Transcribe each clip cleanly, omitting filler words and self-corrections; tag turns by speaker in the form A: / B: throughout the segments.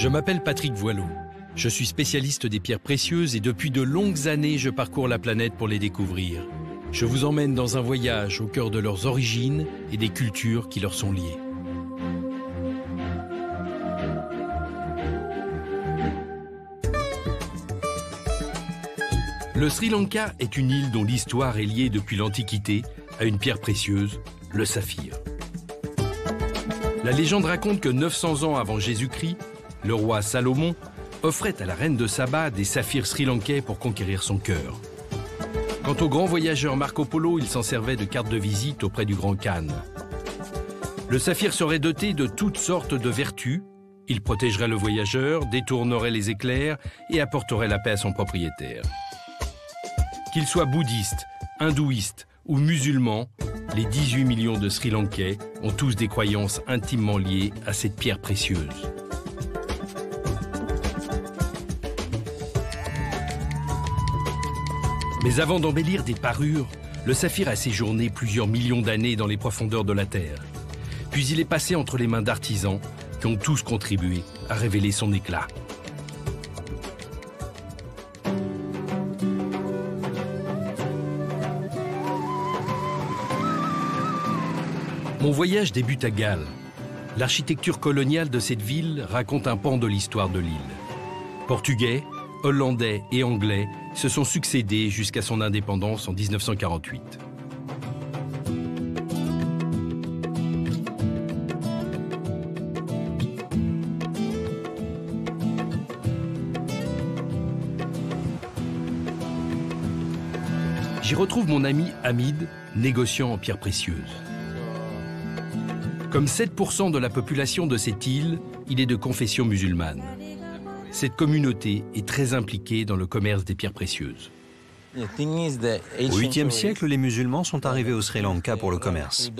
A: Je m'appelle Patrick Voileau. Je suis spécialiste des pierres précieuses et depuis de longues années, je parcours la planète pour les découvrir. Je vous emmène dans un voyage au cœur de leurs origines et des cultures qui leur sont liées. Le Sri Lanka est une île dont l'histoire est liée depuis l'Antiquité à une pierre précieuse, le saphir. La légende raconte que 900 ans avant Jésus-Christ, le roi Salomon offrait à la reine de Saba des saphirs sri-lankais pour conquérir son cœur. Quant au grand voyageur Marco Polo, il s'en servait de carte de visite auprès du grand Khan. Le saphir serait doté de toutes sortes de vertus. Il protégerait le voyageur, détournerait les éclairs et apporterait la paix à son propriétaire. Qu'il soit bouddhiste, hindouiste ou musulman, les 18 millions de Sri Lankais ont tous des croyances intimement liées à cette pierre précieuse. Mais avant d'embellir des parures, le saphir a séjourné plusieurs millions d'années dans les profondeurs de la Terre. Puis il est passé entre les mains d'artisans qui ont tous contribué à révéler son éclat. Mon voyage débute à Galle. L'architecture coloniale de cette ville raconte un pan de l'histoire de l'île. Portugais, Hollandais et Anglais se sont succédés jusqu'à son indépendance en 1948. J'y retrouve mon ami Hamid, négociant en pierres précieuses. Comme 7% de la population de cette île, il est de confession musulmane. Cette communauté est très impliquée dans le commerce des pierres précieuses.
B: Au 8e siècle, les musulmans sont arrivés au Sri Lanka pour le commerce.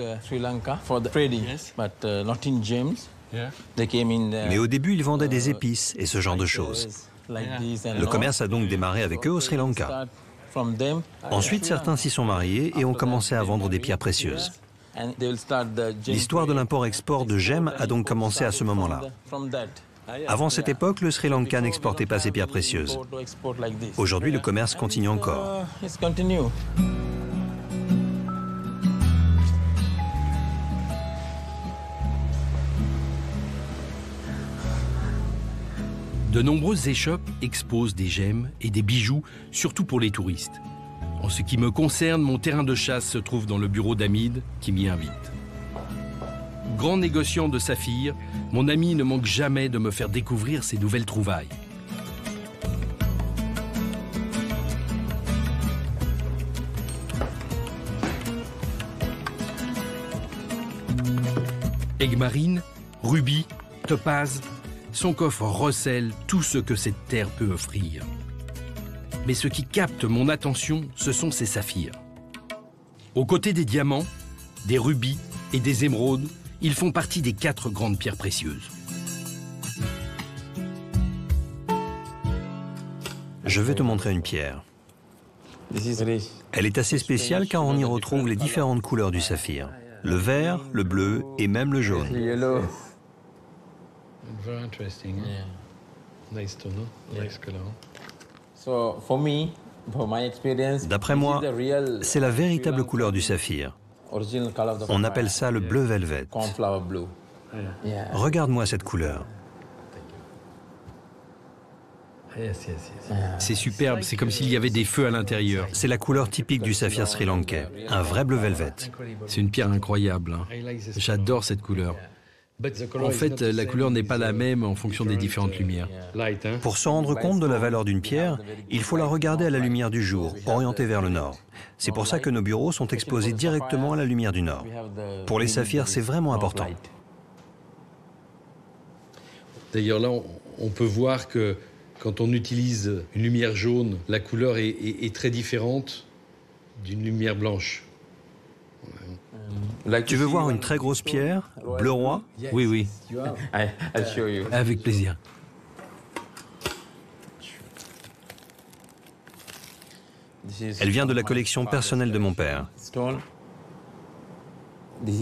B: Mais au début, ils vendaient des épices et ce genre de choses. Le commerce a donc démarré avec eux au Sri Lanka. Ensuite, certains s'y sont mariés et ont commencé à vendre des pierres précieuses. L'histoire de l'import-export de gemmes a donc commencé à ce moment-là. Avant cette époque, le Sri Lanka n'exportait pas ses pierres précieuses. Aujourd'hui, le commerce continue encore.
A: De nombreuses échoppes exposent des gemmes et des bijoux, surtout pour les touristes. En ce qui me concerne, mon terrain de chasse se trouve dans le bureau d'Hamid, qui m'y invite. Grand négociant de saphir, mon ami ne manque jamais de me faire découvrir ses nouvelles trouvailles. Aigues marines, rubis, topazes, son coffre recèle tout ce que cette terre peut offrir. Mais ce qui capte mon attention, ce sont ces saphirs. Aux côtés des diamants, des rubis et des émeraudes, ils font partie des 4 grandes pierres précieuses.
B: Je vais te montrer une pierre. Elle est assez spéciale car on y retrouve les différentes couleurs du saphir. Le vert, le bleu et même le jaune. D'après moi, c'est la véritable couleur du saphir. On appelle ça le bleu velvet. Regarde-moi cette couleur.
A: C'est superbe, c'est comme s'il y avait des feux à l'intérieur.
B: C'est la couleur typique du saphir sri-lankais, un vrai bleu velvet.
A: C'est une pierre incroyable. J'adore cette couleur. En fait, la couleur n'est pas la même en fonction des différentes lumières.
B: Pour se rendre compte de la valeur d'une pierre, il faut la regarder à la lumière du jour, orientée vers le nord. C'est pour ça que nos bureaux sont exposés directement à la lumière du nord. Pour les saphirs, c'est vraiment important.
A: D'ailleurs, là, on peut voir que quand on utilise une lumière jaune, la couleur est très différente d'une lumière blanche.
B: Tu veux voir une très grosse pierre, bleu roi?
A: Oui, oui. Avec plaisir.
B: Elle vient de la collection personnelle de mon père.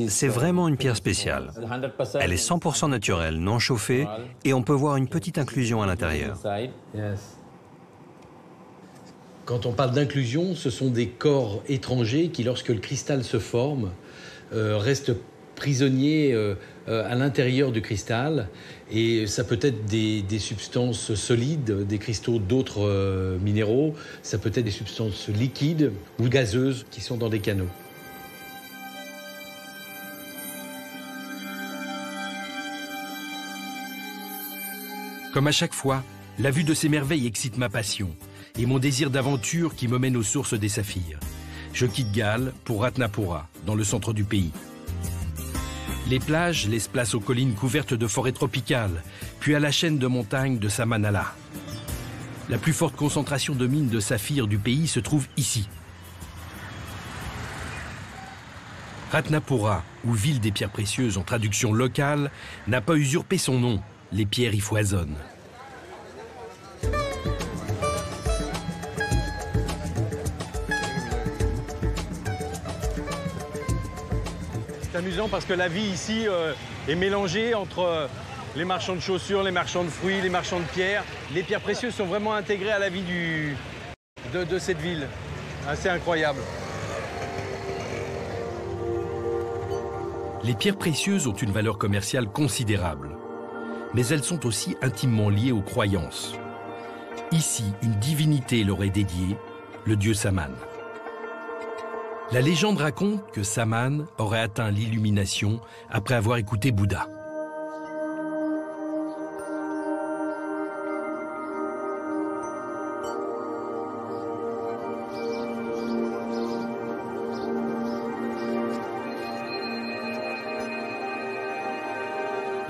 B: C'est vraiment une pierre spéciale. Elle est 100% naturelle, non chauffée, et on peut voir une petite inclusion à l'intérieur.
A: Quand on parle d'inclusion, ce sont des corps étrangers qui, lorsque le cristal se forme, restent prisonniers à l'intérieur du cristal. Et ça peut être des substances solides, des cristaux d'autres minéraux. Ça peut être des substances liquides ou gazeuses qui sont dans des canaux. Comme à chaque fois, la vue de ces merveilles excite ma passion et mon désir d'aventure qui me mène aux sources des saphirs. Je quitte Galle pour Ratnapura, dans le centre du pays. Les plages laissent place aux collines couvertes de forêts tropicales, puis à la chaîne de montagnes de Samanala. La plus forte concentration de mines de saphirs du pays se trouve ici. Ratnapura, ou ville des pierres précieuses en traduction locale, n'a pas usurpé son nom. Les pierres y foisonnent.
C: C'est amusant parce que la vie ici est mélangée entre les marchands de chaussures, les marchands de fruits, les marchands de pierres. Les pierres précieuses sont vraiment intégrées à la vie de cette ville. C'est incroyable.
A: Les pierres précieuses ont une valeur commerciale considérable, mais elles sont aussi intimement liées aux croyances. Ici, une divinité leur est dédiée, le dieu Saman. La légende raconte que Saman aurait atteint l'illumination après avoir écouté Bouddha.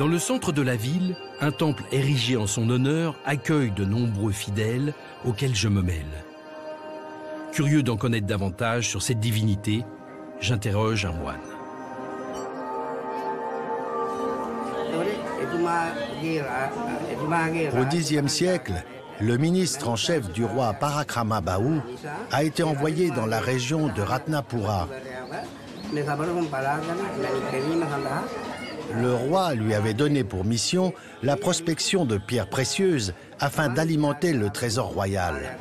A: Dans le centre de la ville, un temple érigé en son honneur accueille de nombreux fidèles auxquels je me mêle. Curieux d'en connaître davantage sur cette divinité, j'interroge un moine.
D: Au Xe siècle, le ministre en chef du roi Parakrama Bahu a été envoyé dans la région de Ratnapura. Le roi lui avait donné pour mission la prospection de pierres précieuses afin d'alimenter le trésor royal.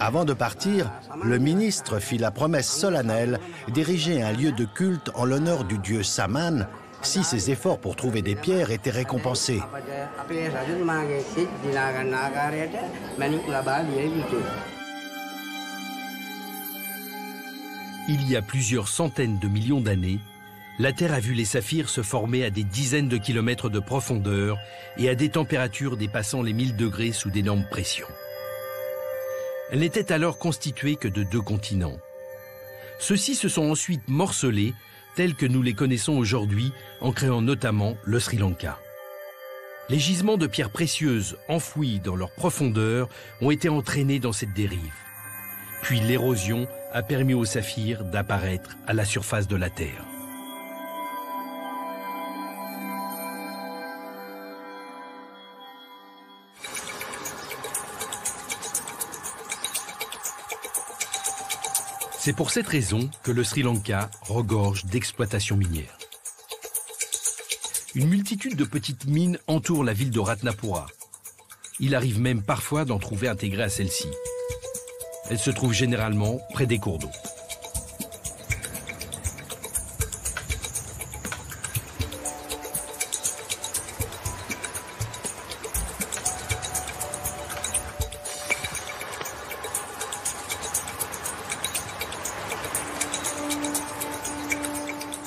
D: Avant de partir, le ministre fit la promesse solennelle d'ériger un lieu de culte en l'honneur du dieu Saman si ses efforts pour trouver des pierres étaient récompensés.
A: Il y a plusieurs centaines de millions d'années, la Terre a vu les saphirs se former à des dizaines de kilomètres de profondeur et à des températures dépassant les 1000 degrés sous d'énormes pressions. Elle n'était alors constituée que de 2 continents. Ceux-ci se sont ensuite morcelés, tels que nous les connaissons aujourd'hui, en créant notamment le Sri Lanka. Les gisements de pierres précieuses enfouis dans leur profondeur ont été entraînés dans cette dérive. Puis l'érosion a permis aux saphirs d'apparaître à la surface de la Terre. C'est pour cette raison que le Sri Lanka regorge d'exploitations minières. Une multitude de petites mines entourent la ville de Ratnapura. Il arrive même parfois d'en trouver intégrées à celle-ci. Elles se trouvent généralement près des cours d'eau.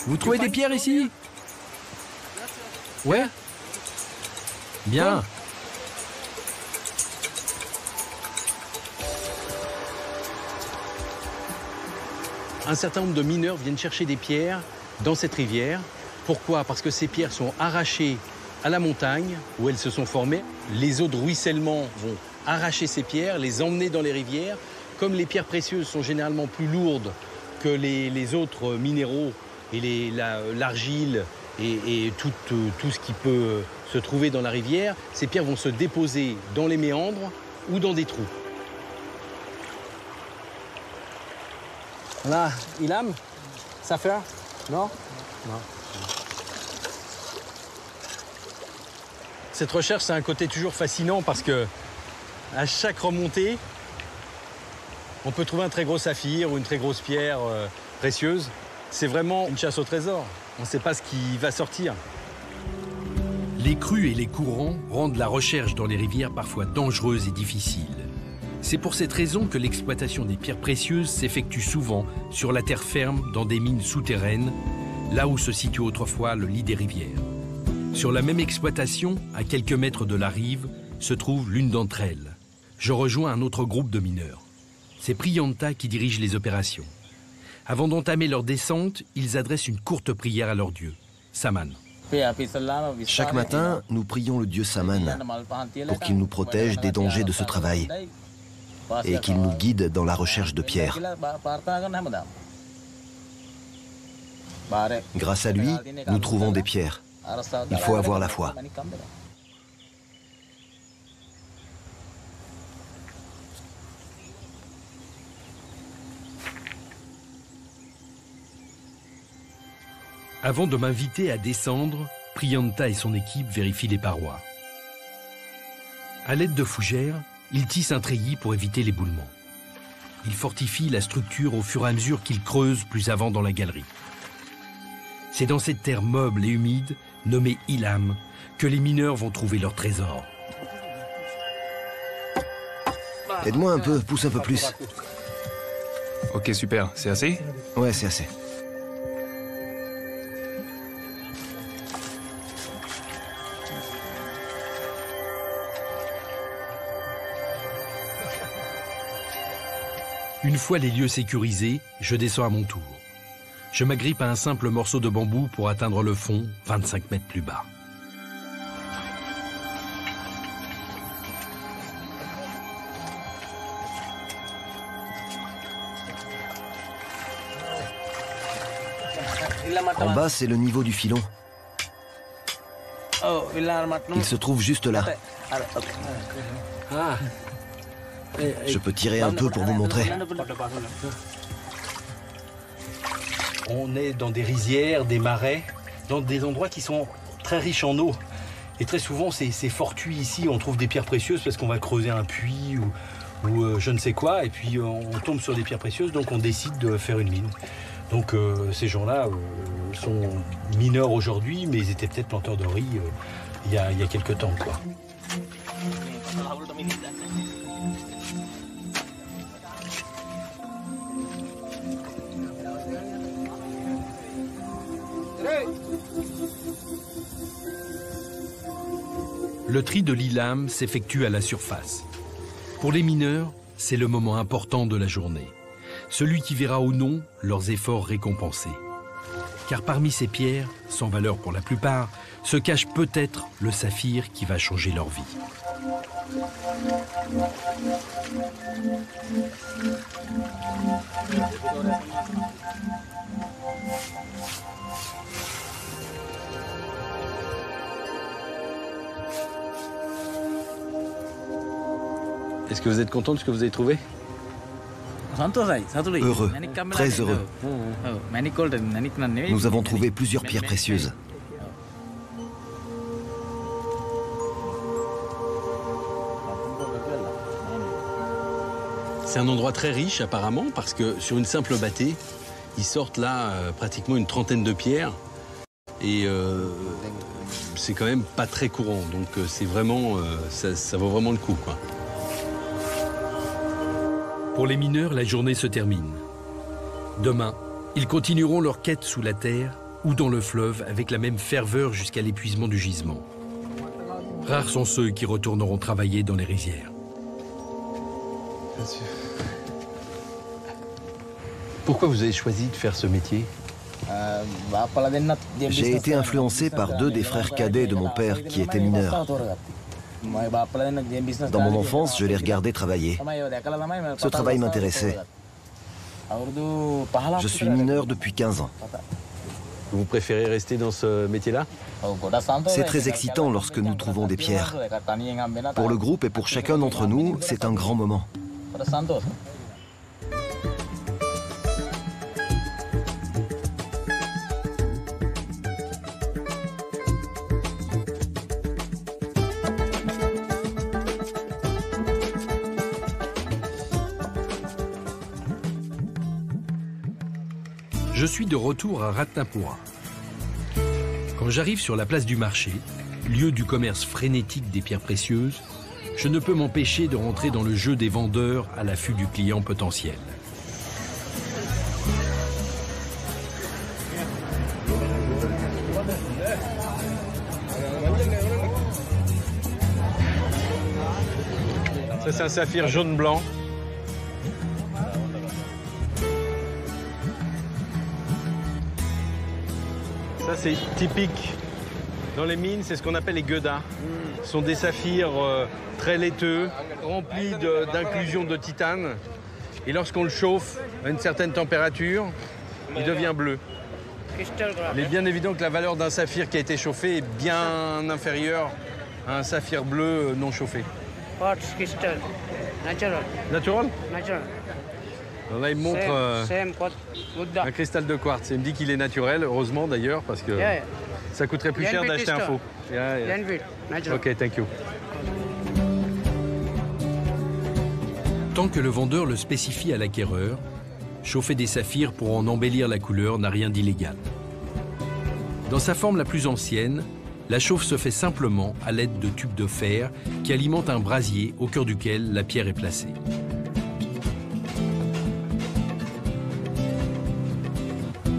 A: Vous trouvez des pierres ici? Ouais? Bien. Un certain nombre de mineurs viennent chercher des pierres dans cette rivière. Pourquoi? Parce que ces pierres sont arrachées à la montagne où elles se sont formées. Les eaux de ruissellement vont arracher ces pierres, les emmener dans les rivières. Comme les pierres précieuses sont généralement plus lourdes que les autres minéraux et l'argile et tout ce qui peut se trouver dans la rivière, ces pierres vont se déposer dans les méandres ou dans des trous.
C: Là, Ilham, Safer? Non? Non. Cette recherche, c'est un côté toujours fascinant parce que à chaque remontée, on peut trouver un très gros saphir ou une très grosse pierre précieuse. C'est vraiment une chasse au trésor. On ne sait pas ce qui va sortir.
A: Les crues et les courants rendent la recherche dans les rivières parfois dangereuse et difficile. C'est pour cette raison que l'exploitation des pierres précieuses s'effectue souvent sur la terre ferme dans des mines souterraines, là où se situe autrefois le lit des rivières. Sur la même exploitation, à quelques mètres de la rive, se trouve l'une d'entre elles. Je rejoins un autre groupe de mineurs. C'est Priyanta qui dirige les opérations. Avant d'entamer leur descente, ils adressent une courte prière à leur dieu, Saman.
E: Chaque matin, nous prions le dieu Saman pour qu'il nous protège des dangers de ce travail et qu'il nous guide dans la recherche de pierres. Grâce à lui, nous trouvons des pierres. Il faut avoir la foi.
A: Avant de m'inviter à descendre, Priyanta et son équipe vérifient les parois. À l'aide de fougères, ils tissent un treillis pour éviter l'éboulement. Ils fortifient la structure au fur et à mesure qu'ils creusent plus avant dans la galerie. C'est dans cette terre meuble et humide, nommée Ilham, que les mineurs vont trouver leur trésor.
E: Aide-moi un peu, pousse un peu plus.
F: Ok, super. C'est assez?
E: Ouais, c'est assez.
A: Une fois les lieux sécurisés, je descends à mon tour. Je m'agrippe à un simple morceau de bambou pour atteindre le fond, 25 mètres plus bas.
E: En bas, c'est le niveau du filon. Il se trouve juste là. Je peux tirer un peu pour vous montrer.
C: On est dans des rizières, des marais, dans des endroits qui sont très riches en eau. Et très souvent, c'est fortuit ici, on trouve des pierres précieuses parce qu'on va creuser un puits ou je ne sais quoi, et puis on tombe sur des pierres précieuses, donc on décide de faire une mine. Donc ces gens-là sont mineurs aujourd'hui, mais ils étaient peut-être planteurs de riz il y a quelques temps, quoi.
A: Le tri de l'Ilham s'effectue à la surface. Pour les mineurs, c'est le moment important de la journée. Celui qui verra ou non leurs efforts récompensés. Car parmi ces pierres, sans valeur pour la plupart, se cache peut-être le saphir qui va changer leur vie.
C: Est-ce que vous êtes content de ce que vous avez trouvé?
E: Heureux, très heureux. Nous avons trouvé plusieurs pierres précieuses.
C: C'est un endroit très riche apparemment parce que sur une simple bâtée, ils sortent là pratiquement une trentaine de pierres et c'est quand même pas très courant, donc c'est vraiment, ça vaut vraiment le coup, quoi.
A: Pour les mineurs, la journée se termine. Demain, ils continueront leur quête sous la terre ou dans le fleuve avec la même ferveur jusqu'à l'épuisement du gisement. Rares sont ceux qui retourneront travailler dans les rizières.
C: Pourquoi vous avez choisi de faire ce métier?
E: J'ai été influencé par deux des frères cadets de mon père qui étaient mineurs. Dans mon enfance, je les regardais travailler. Ce travail m'intéressait. Je suis mineur depuis 15 ans.
C: Vous préférez rester dans ce métier-là?
E: C'est très excitant lorsque nous trouvons des pierres. Pour le groupe et pour chacun d'entre nous, c'est un grand moment.
A: Je suis de retour à Ratnapura. Quand j'arrive sur la place du marché, lieu du commerce frénétique des pierres précieuses, je ne peux m'empêcher de rentrer dans le jeu des vendeurs à l'affût du client potentiel.
C: Ça, c'est un saphir jaune-blanc. Ça, c'est typique. Dans les mines, c'est ce qu'on appelle les gueudas. Ce sont des saphirs très laiteux, remplis d'inclusion de titane. Et lorsqu'on le chauffe à une certaine température, il devient bleu. Il est bien évident que la valeur d'un saphir qui a été chauffé est bien inférieure à un saphir bleu non chauffé.
G: Natural.
C: Natural?
G: Natural.
C: Alors là, il me montre un cristal de quartz. Il me dit qu'il est naturel, heureusement d'ailleurs, parce que ça coûterait plus cher d'acheter un faux. Ok, thank you.
A: Tant que le vendeur le spécifie à l'acquéreur, chauffer des saphirs pour en embellir la couleur n'a rien d'illégal. Dans sa forme la plus ancienne, la chauffe se fait simplement à l'aide de tubes de fer qui alimentent un brasier au cœur duquel la pierre est placée.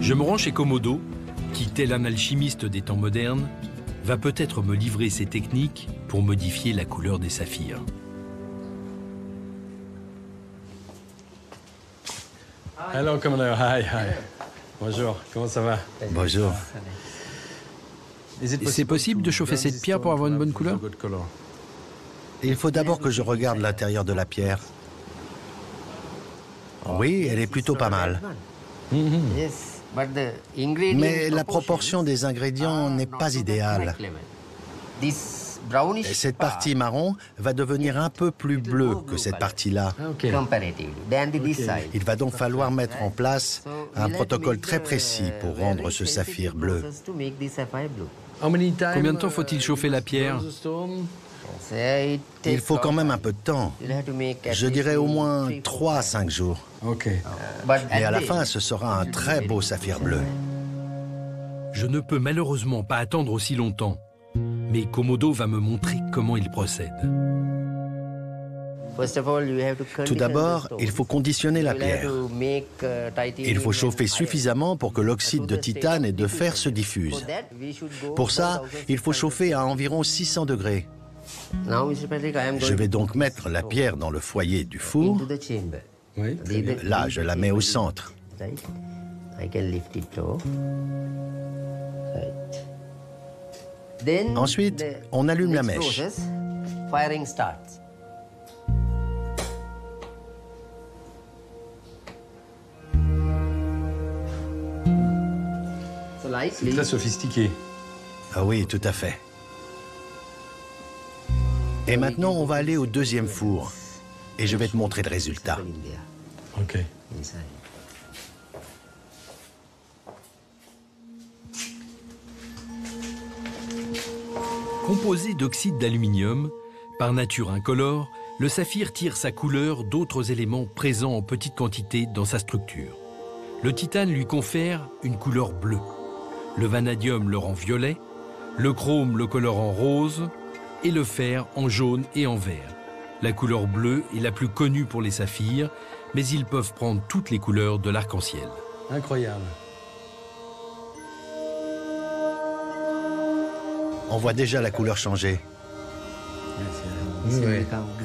A: Je me rends chez Komodo, qui, tel un alchimiste des temps modernes, va peut-être me livrer ses techniques pour modifier la couleur des saphirs.
C: Hello, Komodo. Hi, hi. Bonjour, comment ça va?
D: Bonjour.
A: C'est possible de chauffer cette pierre pour avoir une bonne couleur?
D: Il faut d'abord que je regarde l'intérieur de la pierre. Oui, elle est plutôt pas mal. Mais la proportion des ingrédients n'est pas idéale. Et cette partie marron va devenir un peu plus bleue que cette partie-là. Il va donc falloir mettre en place un protocole très précis pour rendre ce saphir bleu.
A: Combien de temps faut-il chauffer la pierre?
D: Il faut quand même un peu de temps. Je dirais au moins 3 à 5 jours. Et à la fin, ce sera un très beau saphir bleu.
A: Je ne peux malheureusement pas attendre aussi longtemps, mais Komodo va me montrer comment il procède.
D: Tout d'abord, il faut conditionner la pierre. Il faut chauffer suffisamment pour que l'oxyde de titane et de fer se diffuse. Pour ça, il faut chauffer à environ 600 degrés. Je vais donc mettre la pierre dans le foyer du four. Là, je la mets au centre. Ensuite, on allume la mèche.
C: C'est très sophistiqué.
D: Ah oui, tout à fait. Et maintenant, on va aller au deuxième four. Et je vais te montrer le résultat.
C: Ok.
A: Composé d'oxyde d'aluminium, par nature incolore, le saphir tire sa couleur d'autres éléments présents en petite quantité dans sa structure. Le titane lui confère une couleur bleue. Le vanadium le rend violet, le chrome le colore en rose et le fer en jaune et en vert. La couleur bleue est la plus connue pour les saphirs, mais ils peuvent prendre toutes les couleurs de l'arc-en-ciel.
C: Incroyable.
D: On voit déjà la couleur changer.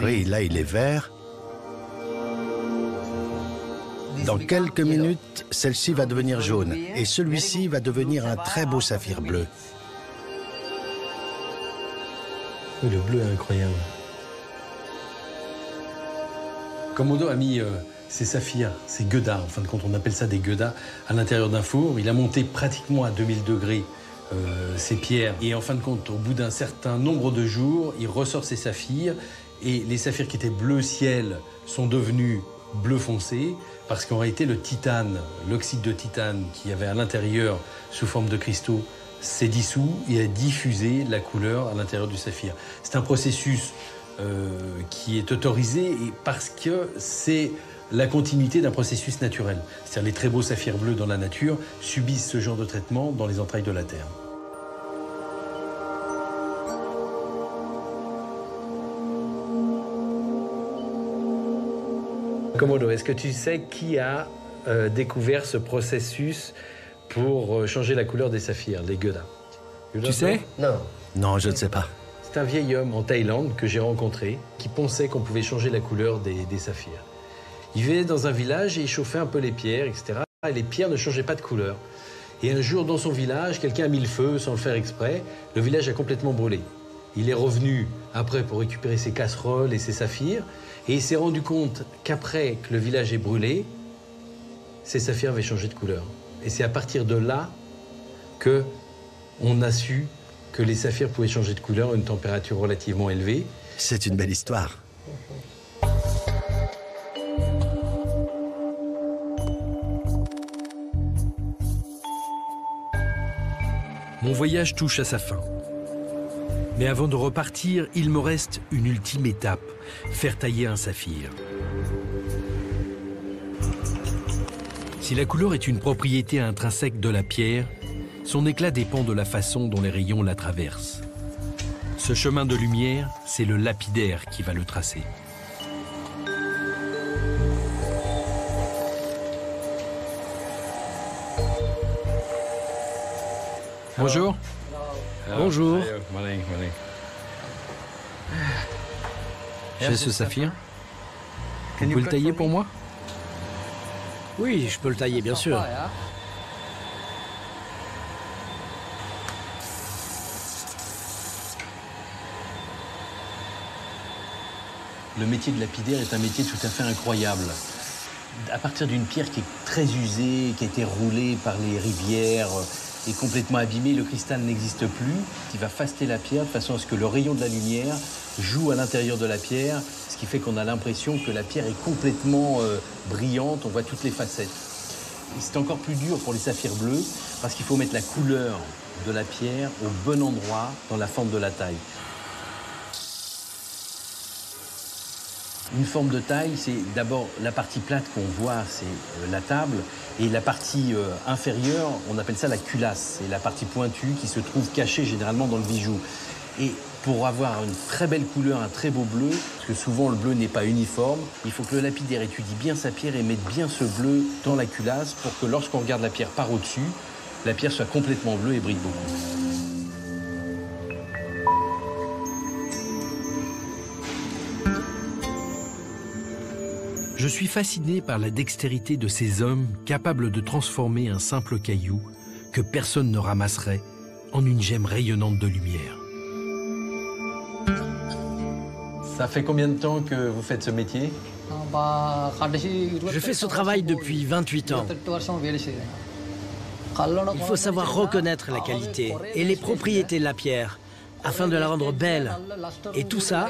D: Oui, là, il est vert. Dans quelques minutes, celle-ci va devenir jaune. Et celui-ci va devenir un très beau saphir bleu.
C: Oui, le bleu est incroyable. Komodo a mis ses saphirs, ses gueudas, en fin de compte, on appelle ça des gueudas, à l'intérieur d'un four. Il a monté pratiquement à 2000 degrés ces pierres. Et en fin de compte, au bout d'un certain nombre de jours, il ressort ses saphirs. Et les saphirs qui étaient bleu ciel sont devenus bleu foncé, parce qu'en réalité, le titane, l'oxyde de titane qu'il y avait à l'intérieur sous forme de cristaux, s'est dissous et a diffusé la couleur à l'intérieur du saphir. C'est un processus qui est autorisé et parce que c'est
A: la continuité d'un processus naturel. C'est-à-dire les très beaux saphirs bleus dans la nature subissent ce genre de traitement dans les entrailles de la Terre. Komodo, est-ce que tu sais qui a découvert ce processus pour changer la couleur des saphirs, les Goda? Tu sais?
D: Non. Non, je ne sais pas.
A: C'est un vieil homme en Thaïlande que j'ai rencontré qui pensait qu'on pouvait changer la couleur des saphirs. Il vivait dans un village et il chauffait un peu les pierres, etc. Et les pierres ne changeaient pas de couleur. Et un jour, dans son village, quelqu'un a mis le feu sans le faire exprès. Le village a complètement brûlé. Il est revenu après pour récupérer ses casseroles et ses saphirs. Et il s'est rendu compte qu'après que le village est brûlé, ses saphirs avaient changé de couleur. Et c'est à partir de là qu'on a su que les saphirs pouvaient changer de couleur à une température relativement élevée.
D: C'est une belle histoire.
A: Mon voyage touche à sa fin. Mais avant de repartir, il me reste une ultime étape, faire tailler un saphir. Si la couleur est une propriété intrinsèque de la pierre, son éclat dépend de la façon dont les rayons la traversent. Ce chemin de lumière, c'est le lapidaire qui va le tracer. Bonjour.
G: Bonjour.
A: J'ai ce saphir. Vous pouvez le tailler pour moi?
G: Oui, je peux le tailler, bien sûr.
A: Le métier de lapidaire est un métier tout à fait incroyable. À partir d'une pierre qui est très usée, qui a été roulée par les rivières, est complètement abîmée, le cristal n'existe plus. Il va faceter la pierre de façon à ce que le rayon de la lumière joue à l'intérieur de la pierre, ce qui fait qu'on a l'impression que la pierre est complètement brillante, on voit toutes les facettes. C'est encore plus dur pour les saphirs bleus parce qu'il faut mettre la couleur de la pierre au bon endroit dans la forme de la taille. Une forme de taille, c'est d'abord la partie plate qu'on voit, c'est la table, et la partie inférieure, on appelle ça la culasse. C'est la partie pointue qui se trouve cachée généralement dans le bijou. Et pour avoir une très belle couleur, un très beau bleu, parce que souvent le bleu n'est pas uniforme, il faut que le lapidaire étudie bien sa pierre et mette bien ce bleu dans la culasse pour que lorsqu'on regarde la pierre par au-dessus, la pierre soit complètement bleue et brille beaucoup. Je suis fasciné par la dextérité de ces hommes capables de transformer un simple caillou que personne ne ramasserait en une gemme rayonnante de lumière. Ça fait combien de temps que vous faites ce métier?
G: Je fais ce travail depuis 28 ans. Il faut savoir reconnaître la qualité et les propriétés de la pierre afin de la rendre belle. Et tout ça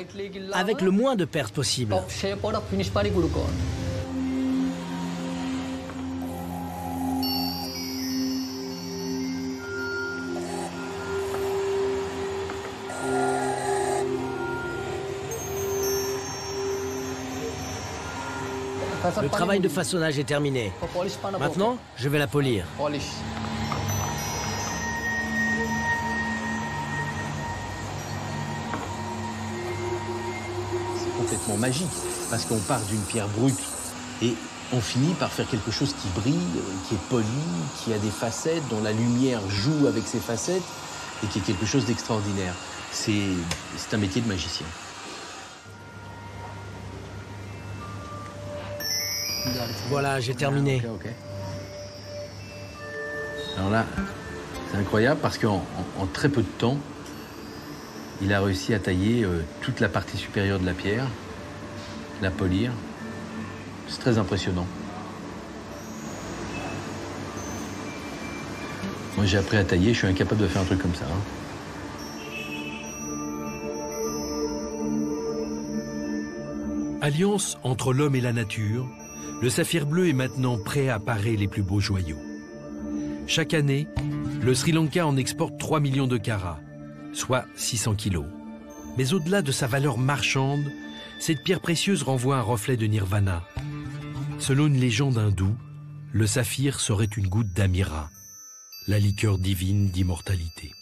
G: avec le moins de pertes possible. Le travail de façonnage est terminé. Maintenant, je vais la polir.
A: C'est complètement magique, parce qu'on part d'une pierre brute et on finit par faire quelque chose qui brille, qui est poli, qui a des facettes, dont la lumière joue avec ses facettes et qui est quelque chose d'extraordinaire. C'est un métier de magicien.
G: Voilà, j'ai terminé.
A: Ok. Alors là, c'est incroyable parce qu'en très peu de temps, il a réussi à tailler toute la partie supérieure de la pierre, la polir. C'est très impressionnant. Moi, j'ai appris à tailler, je suis incapable de faire un truc comme ça. Alliance entre l'homme et la nature, le saphir bleu est maintenant prêt à parer les plus beaux joyaux. Chaque année, le Sri Lanka en exporte 3 millions de carats, soit 600 kilos. Mais au-delà de sa valeur marchande, cette pierre précieuse renvoie un reflet de nirvana, Selon une légende hindoue, le saphir serait une goutte d'amira, la liqueur divine d'immortalité.